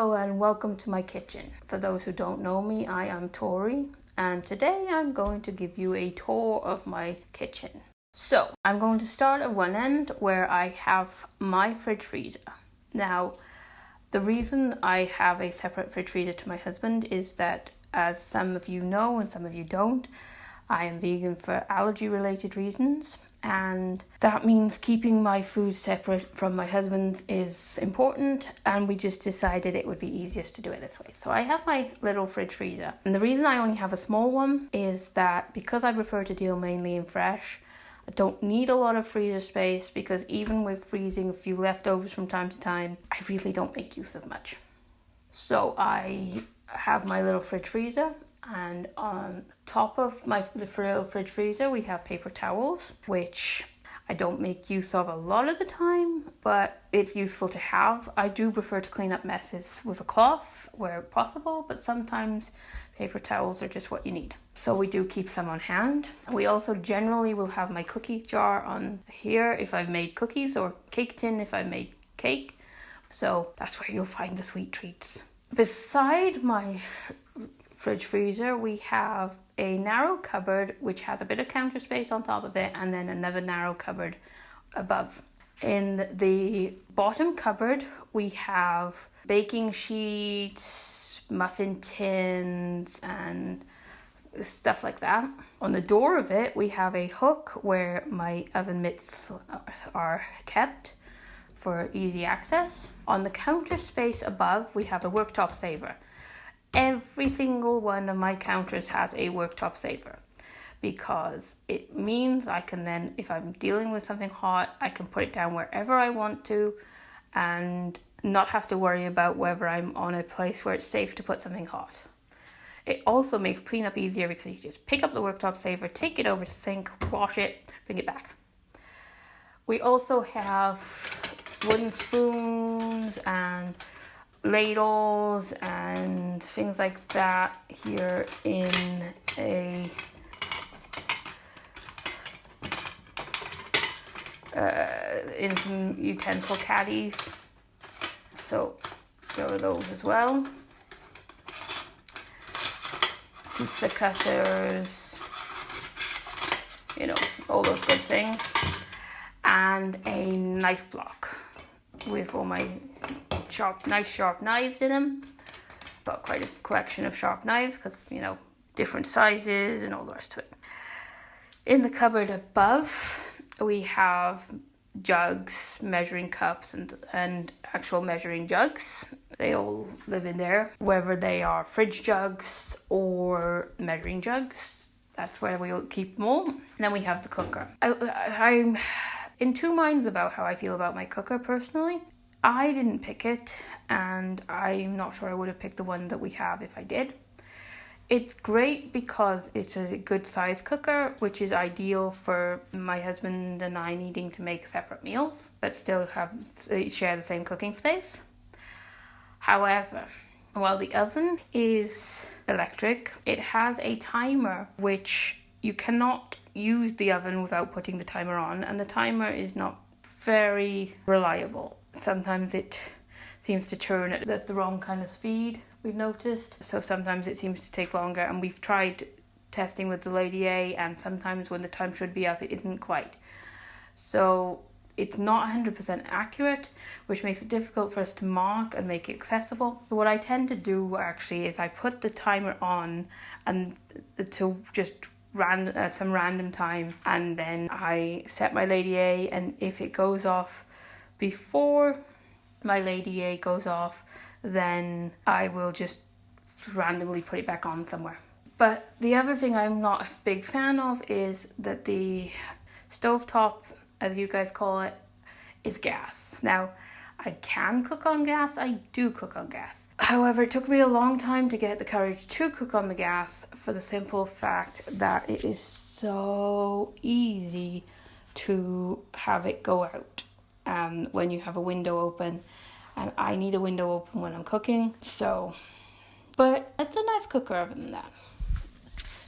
Hello and welcome to my kitchen. For those who don't know me, I am Tori, and today I'm going to give you a tour of my kitchen. So, I'm going to start at one end where I have my fridge freezer. Now, the reason I have a separate fridge freezer to my husband is that, as some of you know and some of you don't, I am vegan for allergy related reasons, and that means keeping my food separate from my husband's is important, and we just decided it would be easiest to do it this way. So I have my little fridge freezer, and the reason I only have a small one is that because I prefer to deal mainly in fresh, I don't need a lot of freezer space, because even with freezing a few leftovers from time to time, I really don't make use of much. So I have my little fridge freezer, and on top of my little fridge freezer we have paper towels, which I don't make use of a lot of the time, but it's useful to have. I do prefer to clean up messes with a cloth where possible, but sometimes paper towels are just what you need. So we do keep some on hand. We also generally will have my cookie jar on here if I've made cookies, or cake tin if I've made cake. So that's where you'll find the sweet treats. Beside my fridge freezer, we have a narrow cupboard which has a bit of counter space on top of it, and then another narrow cupboard above. In the bottom cupboard we have baking sheets, muffin tins and stuff like that. On the door of it we have a hook where my oven mitts are kept for easy access. On the counter space above we have a worktop saver. Every single one of my counters has a worktop saver, because it means I can then, if I'm dealing with something hot, I can put it down wherever I want to and not have to worry about whether I'm on a place where it's safe to put something hot. It also makes cleanup easier because you just pick up the worktop saver, take it over to the sink, wash it, bring it back. We also have wooden spoons and ladles and things like that here in some utensil caddies. So there are those as well. Pizza cutters, all those good things. And a knife block with all my nice sharp knives in them. Got quite a collection of sharp knives because, different sizes and all the rest of it. In the cupboard above, we have jugs, measuring cups, and actual measuring jugs. They all live in there, whether they are fridge jugs or measuring jugs. That's where we'll keep them all. And then we have the cooker. I'm in two minds about how I feel about my cooker personally. I didn't pick it, and I'm not sure I would have picked the one that we have if I did. It's great because it's a good size cooker, which is ideal for my husband and I needing to make separate meals, but still share the same cooking space. However, while the oven is electric, it has a timer, which you cannot use the oven without putting the timer on, and the timer is not very reliable. Sometimes it seems to turn at the wrong kind of speed, we've noticed. So sometimes it seems to take longer, and we've tried testing with the Lady A, and sometimes when the time should be up, it isn't quite. So it's not 100% accurate, which makes it difficult for us to mark and make it accessible. So what I tend to do actually is I put the timer on and to just some random time, and then I set my Lady A, and if it goes off before my Lady A goes off, then I will just randomly put it back on somewhere. But the other thing I'm not a big fan of is that the stovetop, as you guys call it, is gas. Now, I can cook on gas, I do cook on gas. However, it took me a long time to get the courage to cook on the gas, for the simple fact that it is so easy to have it go out when you have a window open, and I need a window open when I'm cooking. But it's a nice cooker other than that.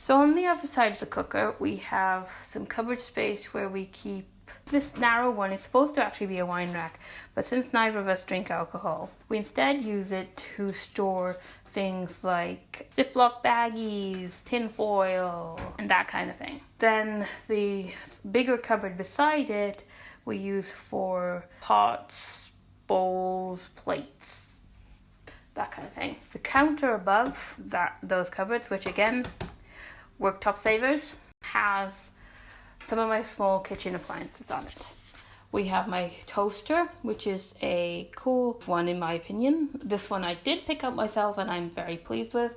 So on the other side of the cooker we have some cupboard space where we keep This narrow one is supposed to actually be a wine rack, but since neither of us drink alcohol, we instead use it to store things like Ziploc baggies, tin foil, and that kind of thing. Then the bigger cupboard beside it we use for pots, bowls, plates, that kind of thing. The counter above those cupboards, which again, worktop savers, has some of my small kitchen appliances on it. We have my toaster, which is a cool one in my opinion. This one I did pick up myself and I'm very pleased with,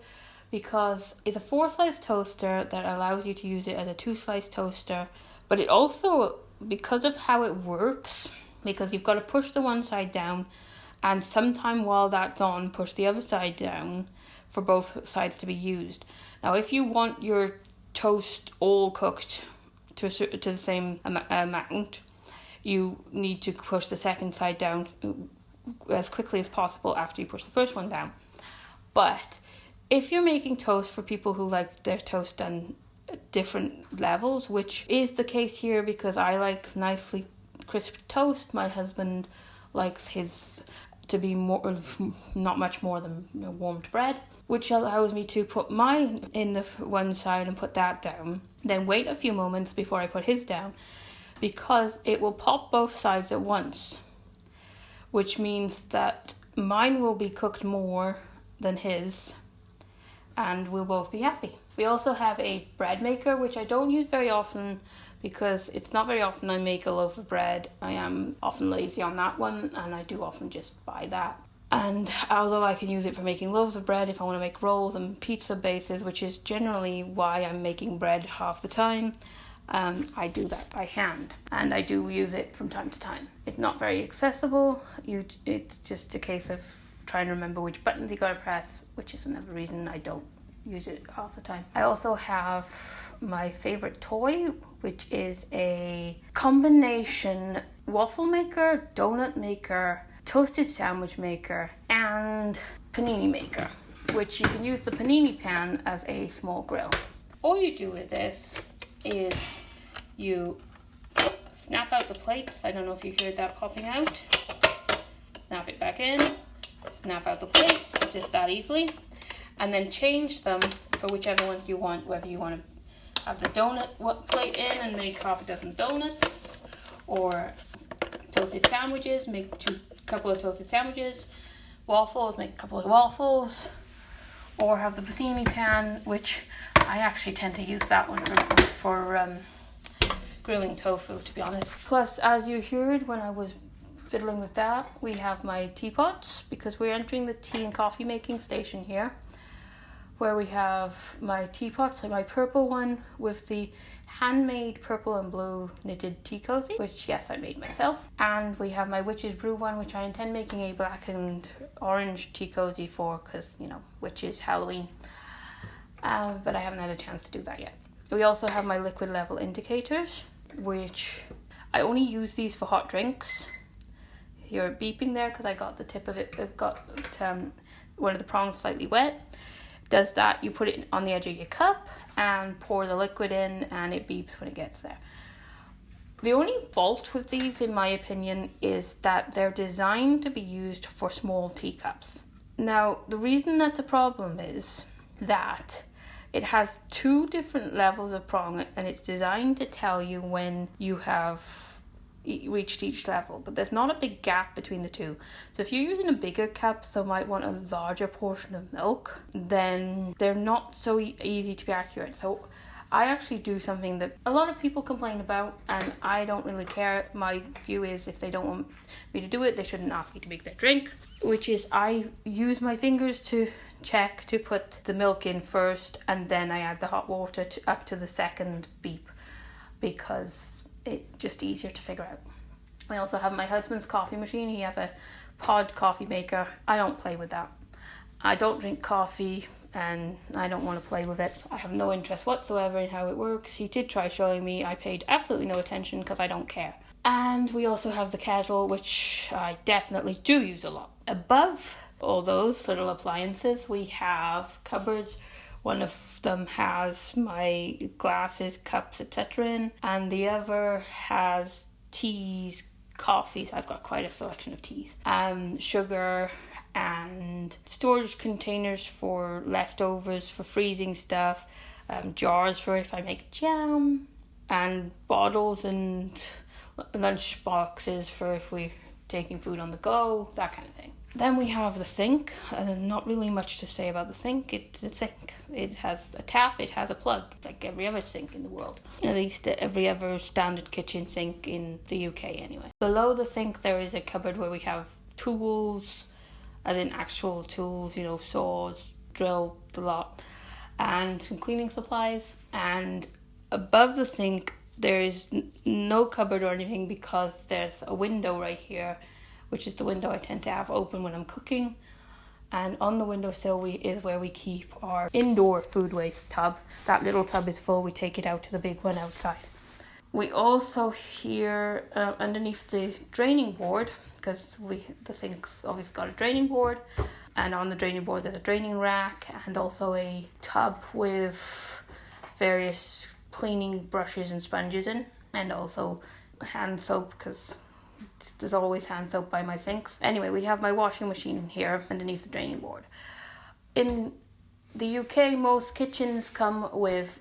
because it's a 4-slice toaster that allows you to use it as a 2-slice toaster. But it also, because of how it works, because you've got to push the one side down and sometime while that's on, push the other side down for both sides to be used. Now, if you want your toast all cooked to the same amount, you need to push the second side down as quickly as possible after you push the first one down. But if you're making toast for people who like their toast done at different levels, which is the case here because I like nicely crisp toast, my husband likes his to be more, not much more than warmed bread, which allows me to put mine in the one side and put that down, then wait a few moments before I put his down, because it will pop both sides at once, which means that mine will be cooked more than his and we'll both be happy. We also have a bread maker, which I don't use very often because it's not very often I make a loaf of bread. I am often lazy on that one and I do often just buy that. And although I can use it for making loaves of bread if I want to make rolls and pizza bases, which is generally why I'm making bread half the time, I do that by hand, and I do use it from time to time. It's not very accessible. It's just a case of trying to remember which buttons you gotta press, which is another reason I don't use it half the time. I also have my favorite toy, which is a combination waffle maker, donut maker, toasted sandwich maker, and panini maker, which you can use the panini pan as a small grill. All you do with this is you snap out the plates. I don't know if you heard that popping out. Snap it back in, snap out the plate, just that easily, and then change them for whichever ones you want, whether you want to have the donut plate in and make half a dozen donuts, or toasted sandwiches, make a couple of toasted sandwiches, waffles, make a couple of waffles, or have the panini pan, which I actually tend to use that one for grilling tofu, to be honest. Plus, as you heard when I was fiddling with that, we have my teapots, because we're entering the tea and coffee making station here, where we have my teapots, like my purple one with the handmade purple and blue knitted tea cozy, which yes, I made myself. And we have my witch's brew one, which I intend making a black and orange tea cozy for, because, you know, witches, Halloween. But I haven't had a chance to do that yet. We also have my liquid level indicators, which I only use these for hot drinks. You're beeping there because I got the tip of it, got one of the prongs slightly wet. Does that, you put it on the edge of your cup and pour the liquid in, and it beeps when it gets there. The only fault with these, in my opinion, is that they're designed to be used for small teacups. Now, the reason that's a problem is that it has 2 different levels of prong, and it's designed to tell you when you have reached each level, but there's not a big gap between the 2. So if you're using a bigger cup, so might want a larger portion of milk, then they're not so easy to be accurate. So I actually do something that a lot of people complain about, and I don't really care. My view is if they don't want me to do it, they shouldn't ask me to make their drink, which is I use my fingers to check to put the milk in first, and then I add the hot water up to the second beep, because it's just easier to figure out. I also have my husband's coffee machine. He has a pod coffee maker. I don't play with that. I don't drink coffee and I don't want to play with it. I have no interest whatsoever in how it works. He did try showing me. I paid absolutely no attention because I don't care. And we also have the kettle, which I definitely do use a lot. Above all those little appliances, we have cupboards. One of them has my glasses, cups, etc. in, and the other has teas, coffees. I've got quite a selection of teas. Sugar and storage containers for leftovers, for freezing stuff, jars for if I make jam, and bottles and lunch boxes for if we're taking food on the go, that kind of thing. Then we have the sink. Not really much to say about the sink. It's a sink. It has a tap, it has a plug, like every other sink in the world. At least every other standard kitchen sink in the UK anyway. Below the sink there is a cupboard where we have tools, as in actual tools, saws, drill, the lot, and some cleaning supplies. And above the sink there is no cupboard or anything because there's a window right here, which is the window I tend to have open when I'm cooking. And on the windowsill is where we keep our indoor food waste tub. That little tub is full, we take it out to the big one outside. We also here, underneath the draining board, because the sink's obviously got a draining board, and on the draining board there's a draining rack and also a tub with various cleaning brushes and sponges in, and also hand soap because there's always hand soap by my sinks. Anyway, we have my washing machine here underneath the draining board. In the UK, most kitchens come with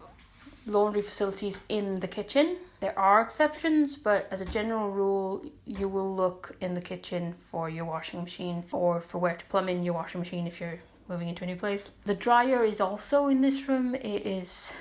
laundry facilities in the kitchen. There are exceptions, but as a general rule, you will look in the kitchen for your washing machine or for where to plumb in your washing machine if you're moving into a new place. The dryer is also in this room. It is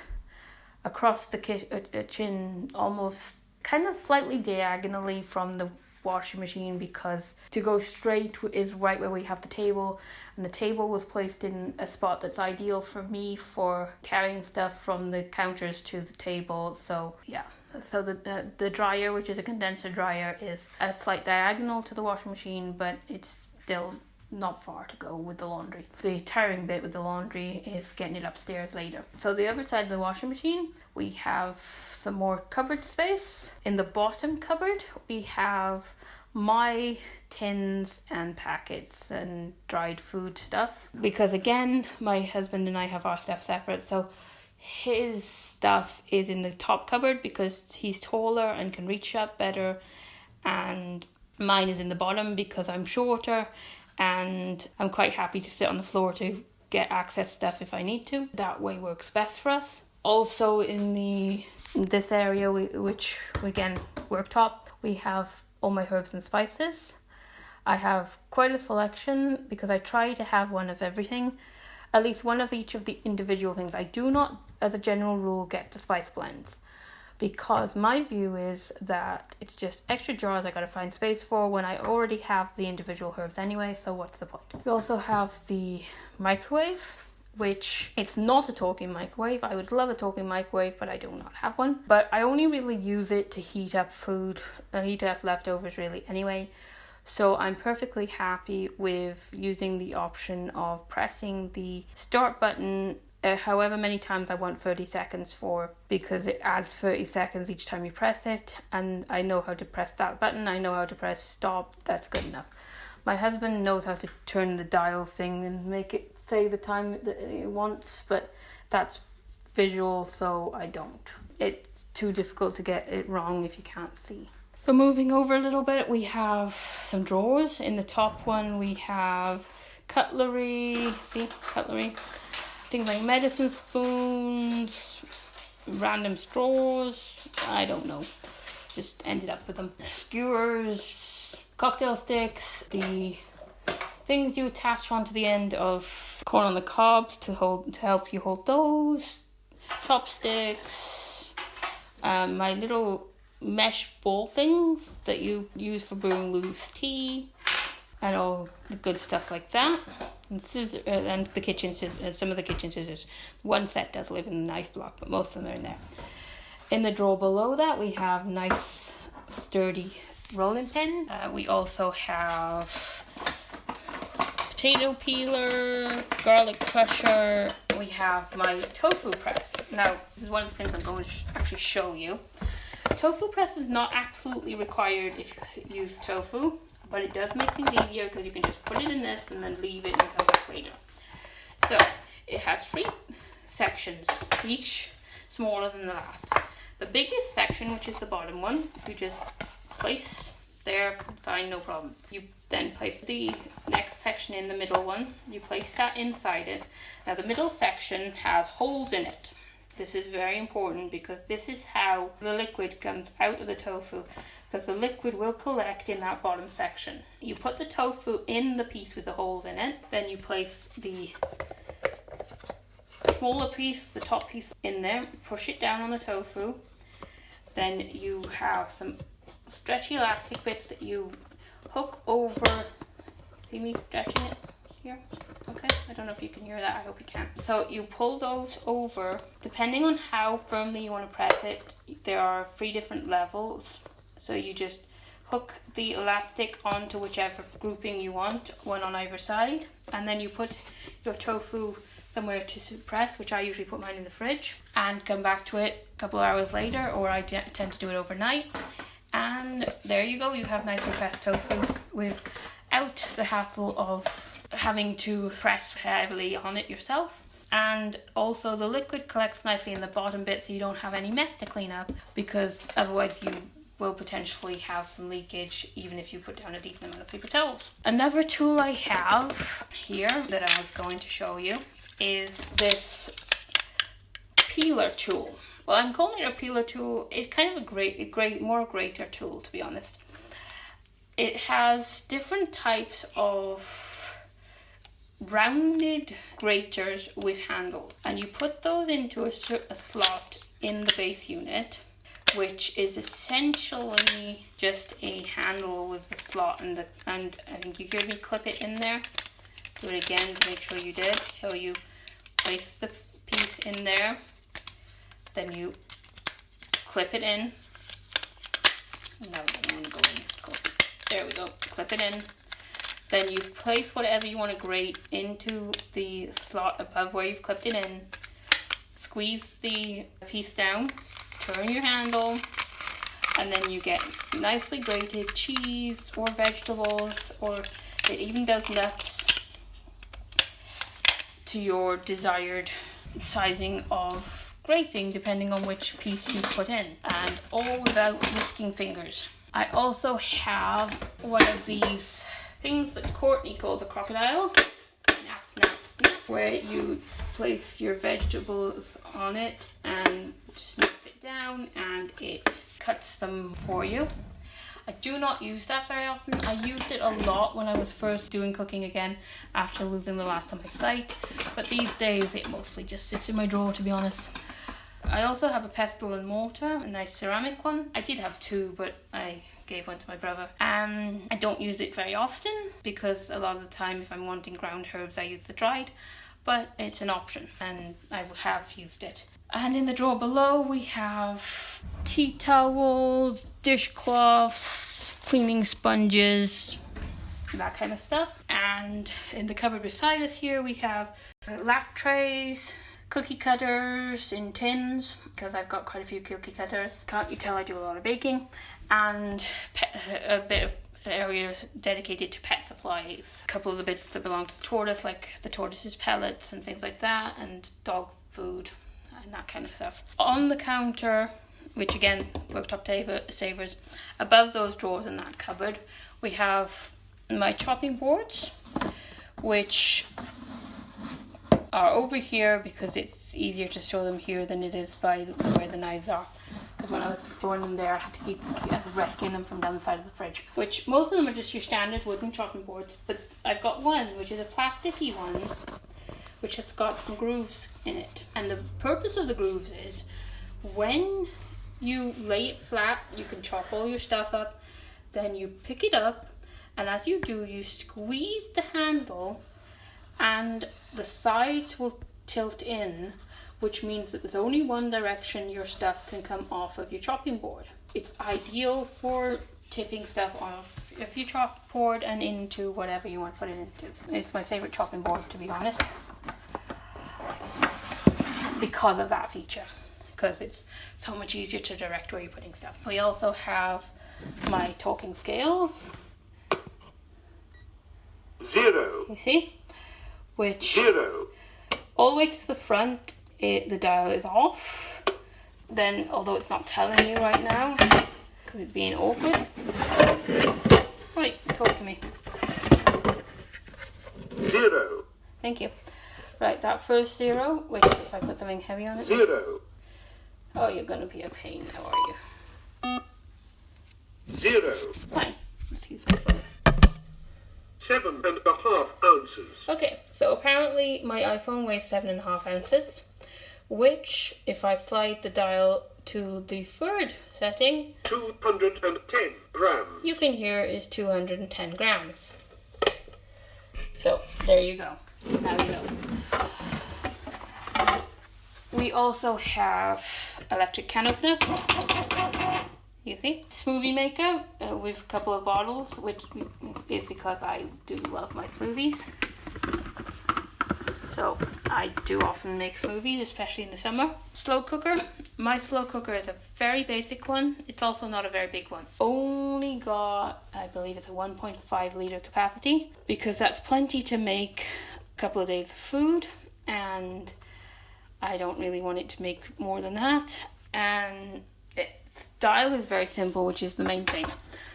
across the kitchen, almost kind of slightly diagonally from the washing machine, because to go straight is right where we have the table, and the table was placed in a spot that's ideal for me for carrying stuff from the counters to the table. So the dryer, which is a condenser dryer, is a slight diagonal to the washing machine, but it's still not far to go with the laundry. The tiring bit with the laundry is getting it upstairs later. So the other side of the washing machine, we have some more cupboard space. In the bottom cupboard, we have my tins and packets and dried food stuff, because again, my husband and I have our stuff separate. So his stuff is in the top cupboard because he's taller and can reach up better, and mine is in the bottom because I'm shorter and I'm quite happy to sit on the floor to get access stuff if I need to. That way works best for us. Also in this area, which again, worktop, we have all my herbs and spices. I have quite a selection because I try to have one of everything, at least one of each of the individual things. I do not, as a general rule, get the spice blends, because my view is that it's just extra jars I gotta find space for when I already have the individual herbs anyway, so what's the point? We also have the microwave, which it's not a talking microwave. I would love a talking microwave, but I do not have one. But I only really use it to heat up food, heat up leftovers really anyway. So I'm perfectly happy with using the option of pressing the start button however many times I want 30 seconds for, because it adds 30 seconds each time you press it, and I know how to press that button, I know how to press stop, that's good enough. My husband knows how to turn the dial thing and make it say the time that it wants, but that's visual, so I don't. It's too difficult to get it wrong if you can't see. So moving over a little bit, we have some drawers. In the top one we have cutlery, things like medicine spoons, random straws, I don't know, just ended up with them. Skewers, cocktail sticks, the things you attach onto the end of corn on the cobs to help you hold those, chopsticks, my little mesh bowl things that you use for brewing loose tea, and all the good stuff like that. And scissors, and the kitchen scissors, some of the kitchen scissors. One set does live in the knife block, but most of them are in there. In the drawer below that, we have nice sturdy rolling pin. We also have potato peeler, garlic crusher. We have my tofu press. Now, this is one of the things I'm going to actually show you. Tofu press is not absolutely required if you use tofu, but it does make things easier because you can just put it in this and then leave it and come back later. So it has 3 sections, each smaller than the last. The biggest section, which is the bottom one, you just place there, fine, no problem. You then place the next section in the middle one. You place that inside it. Now the middle section has holes in it. This is very important because this is how the liquid comes out of the tofu, because the liquid will collect in that bottom section. You put the tofu in the piece with the holes in it, then you place the smaller piece, the top piece, in there, push it down on the tofu. Then you have some stretchy elastic bits that you hook over. See me stretching it here? Okay, I don't know if you can hear that, I hope you can. So you pull those over. Depending on how firmly you want to press it, there are 3 different levels. So you just hook the elastic onto whichever grouping you want, one on either side, and then you put your tofu somewhere to press, which I usually put mine in the fridge, and come back to it a couple of hours later, or I tend to do it overnight. And there you go, you have nicely pressed tofu without the hassle of having to press heavily on it yourself. And also the liquid collects nicely in the bottom bit, so you don't have any mess to clean up, because otherwise you will potentially have some leakage even if you put down a decent amount of paper towels. Another tool I have here that I was going to show you is this peeler tool. Well, I'm calling it a peeler tool. It's kind of a more grater tool, to be honest. It has different types of rounded graters with handles, and you put those into a slot in the base unit, which is essentially just a handle with the slot and I think you heard me clip it in there. Do it again to make sure you did. So you place the piece in there, then you clip it in. No, I don't want to go in. There we go. Clip it in. Then you place whatever you want to grate into the slot above where you've clipped it in. Squeeze the piece down. Turn your handle, and then you get nicely grated cheese or vegetables, or it even does nuts, to your desired sizing of grating depending on which piece you put in, and all without whisking fingers. I also have one of these things that Courtney calls a crocodile, snap, snap, snap, where you place your vegetables on it and snap it down and it cuts them for you. I do not use that very often. I used it a lot when I was first doing cooking again after losing the last on my sight, but these days it mostly just sits in my drawer, to be honest. I also have a pestle and mortar, a nice ceramic one. I did have 2, but I gave one to my brother. I don't use it very often because a lot of the time if I'm wanting ground herbs I use the dried, but it's an option and I have used it. And in the drawer below we have tea towels, dishcloths, cleaning sponges, that kind of stuff. And in the cupboard beside us here we have lap trays, cookie cutters in tins, because I've got quite a few cookie cutters. Can't you tell I do a lot of baking? And a bit of area dedicated to pet supplies. A couple of the bits that belong to the tortoise, like the tortoise's pellets and things like that, and dog food and that kind of stuff. On the counter, which again, worktop savers, above those drawers in that cupboard, we have my chopping boards, which are over here because it's easier to store them here than it is by where the knives are. Because when I was storing them there, I had to keep rescuing them from down the side of the fridge. Which most of them are just your standard wooden chopping boards, but I've got one which is a plasticky one, which has got some grooves in it. And the purpose of the grooves is when you lay it flat, you can chop all your stuff up, then you pick it up, and as you do, you squeeze the handle and the sides will tilt in, which means that there's only one direction your stuff can come off of your chopping board. It's ideal for tipping stuff off of your chopping board and into whatever you want to put it into. It's my favorite chopping board, to be honest, because of that feature, because it's so much easier to direct where you're putting stuff. We also have my talking scales. 0. You see? Which 0. all the way to the front, the dial is off. Then, although it's not telling you right now, because it's being awkward. Right, talk to me. 0. Thank you. Right, that first 0, which if I put something heavy on it. 0. Oh, you're going to be a pain now, are you? 0. Fine. Let's use my phone. 7.5 ounces. Okay, so apparently my iPhone weighs 7.5 ounces, which, if I slide the dial to the third setting, 210 grams. you can hear is 210 grams. So, there you go. Now you know. We also have electric can opener. You see? Smoothie maker with a couple of bottles, which is because I do love my smoothies. So I do often make smoothies, especially in the summer. Slow cooker. My slow cooker is a very basic one. It's also not a very big one. Only got, I believe it's a 1.5 litre capacity, because that's plenty to make a couple of days of food, and I don't really want it to make more than that. And its dial is very simple, which is the main thing,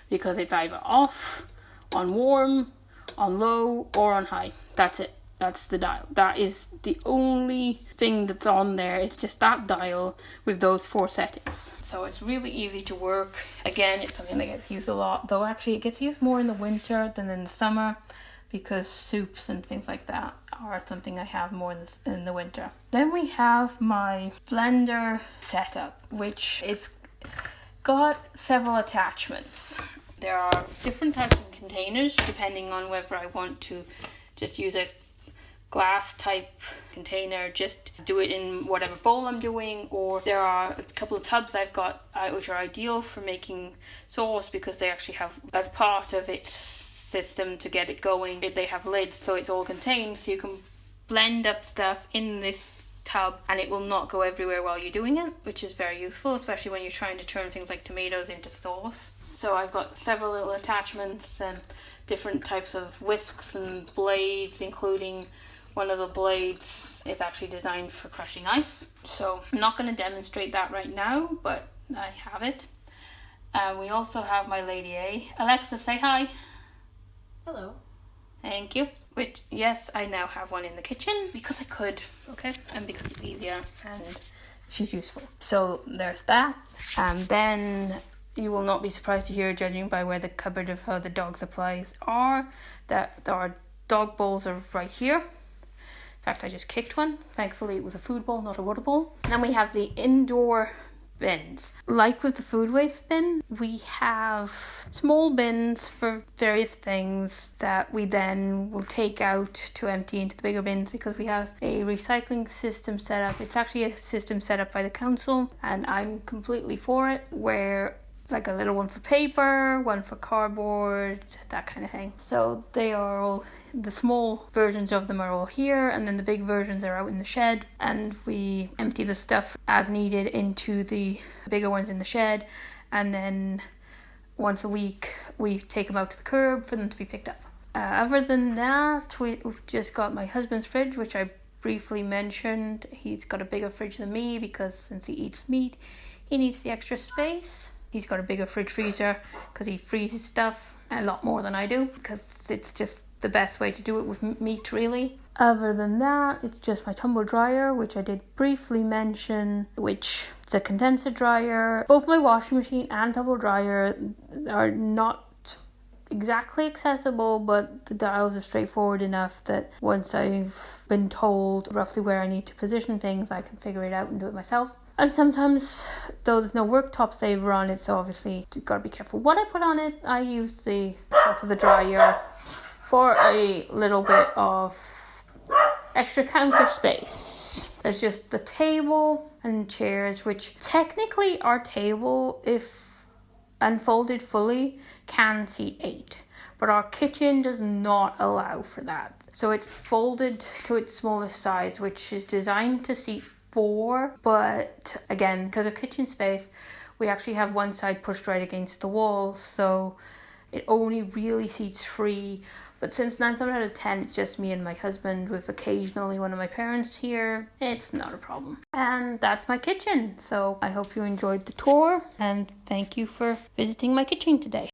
because it's either off, on warm, on low, or on high. That's it. That's the dial. That is the only thing that's on there. It's just that dial with those 4 settings. So it's really easy to work. Again, it's something that gets used a lot, though actually it gets used more in the winter than in the summer, because soups and things like that are something I have more in the winter. Then we have my blender setup, which it's got several attachments. There are different types of containers depending on whether I want to just use a glass type container, just do it in whatever bowl I'm doing, or there are a couple of tubs I've got which are ideal for making sauce, because they actually have, as part of its system to get it going, they have lids, so it's all contained, so you can blend up stuff in this tub and it will not go everywhere while you're doing it, which is very useful, especially when you're trying to turn things like tomatoes into sauce. So I've got several little attachments and different types of whisks and blades, including one of the blades is actually designed for crushing ice. So I'm not going to demonstrate that right now, but I have it. We also have my Lady A. Alexa, say hi. Hello. Thank you. Which, yes, I now have one in the kitchen because I could, okay? And because it's easier and she's useful. So there's that. And then you will not be surprised to hear, judging by where the cupboard of the dog supplies are, that our dog bowls are right here. In fact, I just kicked one. Thankfully, it was a food bowl, not a water bowl. Then we have the indoor bins. Like with the food waste bin, we have small bins for various things that we then will take out to empty into the bigger bins, because we have a recycling system set up. It's actually a system set up by the council, and I'm completely for it, where like a little one for paper, one for cardboard, that kind of thing. So they are all, the small versions of them are all here, and then the big versions are out in the shed, and we empty the stuff as needed into the bigger ones in the shed, and then once a week we take them out to the curb for them to be picked up. Other than that, we've just got my husband's fridge, which I briefly mentioned. He's got a bigger fridge than me because since he eats meat, he needs the extra space. He's got a bigger fridge freezer because he freezes stuff a lot more than I do, because it's just the best way to do it with meat, really. Other than that, it's just my tumble dryer, which I did briefly mention, which is a condenser dryer. Both my washing machine and tumble dryer are not exactly accessible, but the dials are straightforward enough that once I've been told roughly where I need to position things, I can figure it out and do it myself. And sometimes, though there's no worktop saver on it, so obviously you've got to be careful what I put on it, I use the top of the dryer for a little bit of extra counter space. There's just the table and chairs, which technically our table, if unfolded fully, can seat 8. But our kitchen does not allow for that. So it's folded to its smallest size, which is designed to seat 4, but again, because of kitchen space, we actually have one side pushed right against the wall, so it only really seats 3, But since 9 times out of 10 it's just me and my husband with occasionally one of my parents here, it's not a problem. And that's my kitchen. So I hope you enjoyed the tour and thank you for visiting my kitchen today.